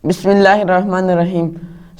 बिस्मिल्लाहिर्रहमानिर्रहीम।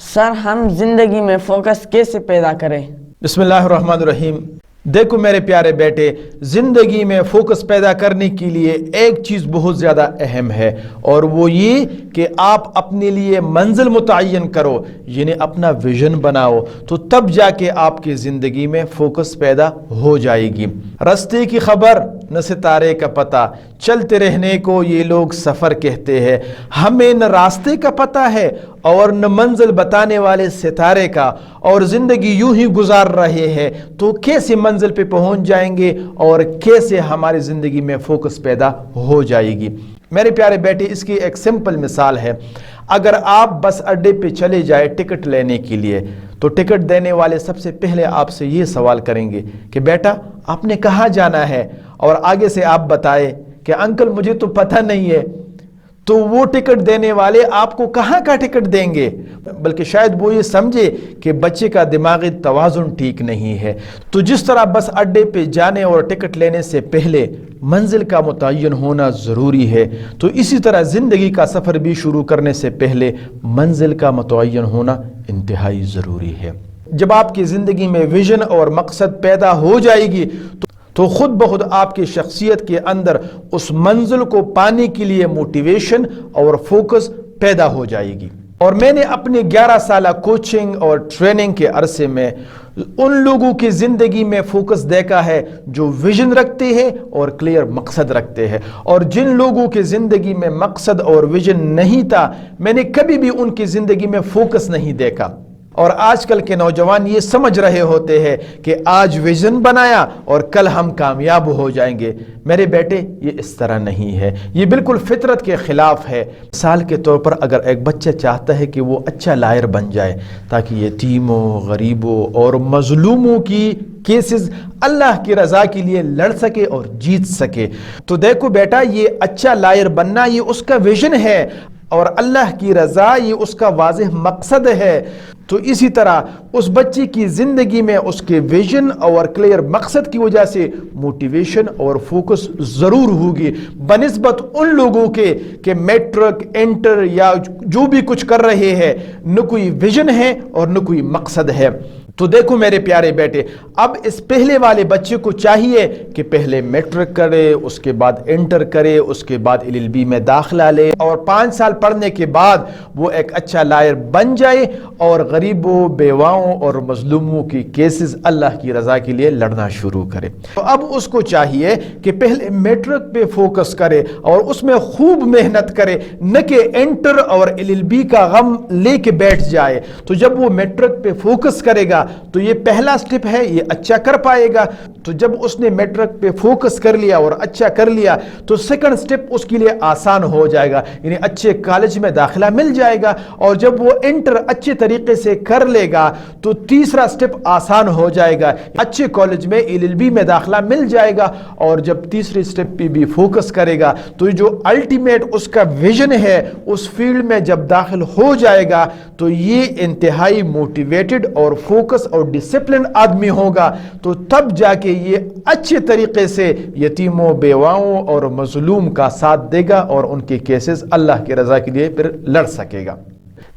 सर, हम जिंदगी में फोकस कैसे पैदा करें? बिस्मिल्लाहिर्रहमानिर्रहीम। देखो मेरे प्यारे बेटे, जिंदगी में फोकस पैदा करने के लिए एक चीज बहुत ज्यादा अहम है, और वो ये कि आप अपने लिए मंजिल मुतय्यन करो, यानी अपना विजन बनाओ, तो तब जाके आपकी जिंदगी में फोकस पैदा हो जाएगी। रास्ते की खबर न सितारे का पता, चलते रहने को ये लोग सफर कहते हैं। हमें न रास्ते का पता है और न मंजिल बताने वाले सितारे का, और जिंदगी यूं ही गुजार रहे हैं, तो कैसे मंजिल पे पहुंच जाएंगे और कैसे हमारी जिंदगी में फोकस पैदा हो जाएगी। मेरे प्यारे बेटे, इसकी एक सिंपल मिसाल है। अगर आप बस अड्डे पे चले जाए टिकट लेने के लिए, तो टिकट देने वाले सबसे पहले आपसे ये सवाल करेंगे कि बेटा आपने कहाँ जाना है, और आगे से आप बताए कि अंकल मुझे तो पता नहीं है, तो वो टिकट देने वाले आपको कहाँ का टिकट देंगे? बल्कि शायद वो ये समझे कि बच्चे का दिमागी तवाज़ुन ठीक नहीं है। तो जिस तरह बस अड्डे पे जाने और टिकट लेने से पहले मंजिल का मुतय्यन होना ज़रूरी है, तो इसी तरह ज़िंदगी का सफ़र भी शुरू करने से पहले मंजिल का मुतय्यन होना इंतहाई ज़रूरी है। जब आपकी ज़िंदगी में विजन और मकसद पैदा हो जाएगी तो खुद बहुत आपकी शख्सियत के अंदर उस मंजिल को पाने के लिए मोटिवेशन और फोकस पैदा हो जाएगी। और मैंने अपने 11 साल कोचिंग और ट्रेनिंग के अरसे में उन लोगों की जिंदगी में फोकस देखा है जो विजन रखते हैं और क्लियर मकसद रखते हैं, और जिन लोगों की जिंदगी में मकसद और विजन नहीं था, मैंने कभी भी उनकी जिंदगी में फोकस नहीं देखा। और आजकल के नौजवान ये समझ रहे होते हैं कि आज विजन बनाया और कल हम कामयाब हो जाएंगे। मेरे बेटे, ये इस तरह नहीं है, ये बिल्कुल फितरत के खिलाफ है। मिसाल के तौर पर अगर एक बच्चा चाहता है कि वो अच्छा लायर बन जाए ताकि यतीमों, गरीबों और मजलूमों की केसेस अल्लाह की रजा के लिए लड़ सके और जीत सके, तो देखो बेटा, ये अच्छा लायर बनना ये उसका विजन है और अल्लाह की रजा ये उसका वाज़ेह मकसद है। तो इसी तरह उस बच्चे की ज़िंदगी में उसके विजन और क्लियर मकसद की वजह से मोटिवेशन और फोकस ज़रूर होगी बनिस्बत उन लोगों के मैट्रिक, इंटर या जो भी कुछ कर रहे हैं, न कोई विजन है और न कोई मकसद है। तो देखो मेरे प्यारे बेटे, अब इस पहले वाले बच्चे को चाहिए कि पहले मैट्रिक करे, उसके बाद इंटर करे, उसके बाद एलएलबी में दाखिला ले, और 5 साल पढ़ने के बाद वो एक अच्छा लायर बन जाए और गरीबों, बेवाओं और मजलूमों की केसेस अल्लाह की रजा के लिए लड़ना शुरू करे। तो अब उसको चाहिए कि पहले मैट्रिक पे फोकस करे और उसमें खूब मेहनत करे, न कि इंटर और एलएलबी का गम लेके बैठ जाए। तो जब वो मैट्रिक पे फोकस करेगा तो ये पहला स्टेप है, ये अच्छा कर पाएगा। तो जब उसने मैट्रिक पे फोकस कर लिया और अच्छा कर लिया, तो सेकंड स्टेप उसके लिए आसान हो जाएगा, यानी अच्छे कॉलेज में दाखिला मिल जाएगा। और जब वो इंटर अच्छे तरीके से कर लेगा तो तीसरा स्टेप आसान हो जाएगा, अच्छे कॉलेज में एलएलबी में दाखिला मिल जाएगा। और जब तीसरे स्टेप पे भी फोकस करेगा तो जो अल्टीमेट उसका विजन है उस फील्ड में जब दाखिल हो जाएगा, तो ये इंतहाई मोटिवेटेड और फोकस और डिसिप्लिन आदमी होगा। तो तब जाके ये अच्छे तरीके से यतीमों, बेवाओं और मजलूम का साथ देगा और उनके केसेस अल्लाह की रजा के लिए फिर लड़ सकेगा।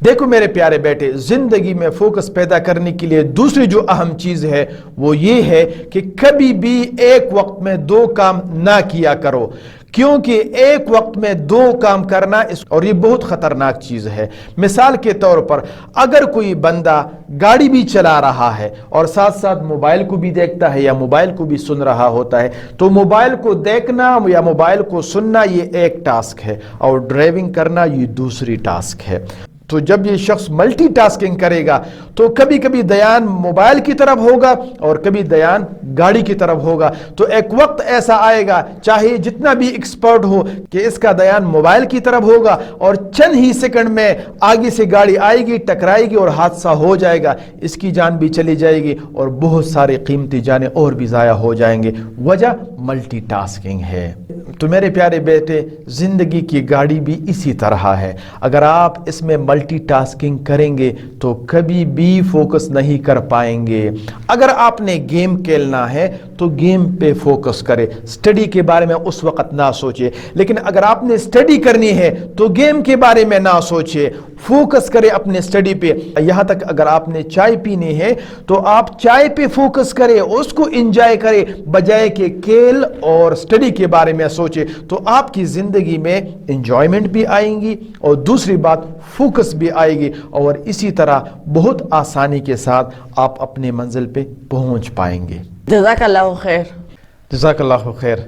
देखो मेरे प्यारे बेटे, जिंदगी में फोकस पैदा करने के लिए दूसरी जो अहम चीज है वो ये है कि कभी भी एक वक्त में 2 काम ना किया करो, क्योंकि एक वक्त में 2 काम करना और ये बहुत खतरनाक चीज है। मिसाल के तौर पर अगर कोई बंदा गाड़ी भी चला रहा है और साथ साथ मोबाइल को भी देखता है या मोबाइल को भी सुन रहा होता है, तो मोबाइल को देखना या मोबाइल को सुनना ये एक टास्क है और ड्राइविंग करना ये दूसरी टास्क है। तो जब ये शख्स मल्टीटास्किंग करेगा तो कभी कभी ध्यान मोबाइल की तरफ होगा और कभी ध्यान गाड़ी की तरफ होगा। तो एक वक्त ऐसा आएगा, चाहे जितना भी एक्सपर्ट हो, कि इसका ध्यान मोबाइल की तरफ होगा और चंद ही सेकंड में आगे से गाड़ी आएगी, टकराएगी और हादसा हो जाएगा, इसकी जान भी चली जाएगी और बहुत सारे कीमती जानें और भी ज़ाया हो जाएंगे। वजह मल्टीटास्किंग है। तो मेरे प्यारे बेटे, जिंदगी की गाड़ी भी इसी तरह है। अगर आप इसमें ملٹی ٹاسکنگ کریں گے تو کبھی بھی فوکس نہیں کر پائیں گے. اگر آپ نے گیم کھیلنا ہے تو گیم پہ فوکس کرے, اسٹڈی کے بارے میں اس وقت نہ سوچے. لیکن اگر آپ نے اسٹڈی کرنی ہے تو گیم کے بارے میں نہ سوچے, فوکس کرے اپنے اسٹڈی پہ. یہاں تک اگر آپ نے چائے پینی ہے تو آپ چائے پہ فوکس کرے, اس کو انجوائے کرے, بجائے کہ کھیل اور اسٹڈی کے بارے میں سوچے. تو آپ کی زندگی میں انجوائمنٹ بھی آئیں گی اور دوسری بات فوکس بھی آئے گی, اور اسی طرح بہت آسانی کے ساتھ آپ اپنے منزل پہ پہنچ پائیں گے. جزاک اللہ خیر. جزاک اللہ خیر.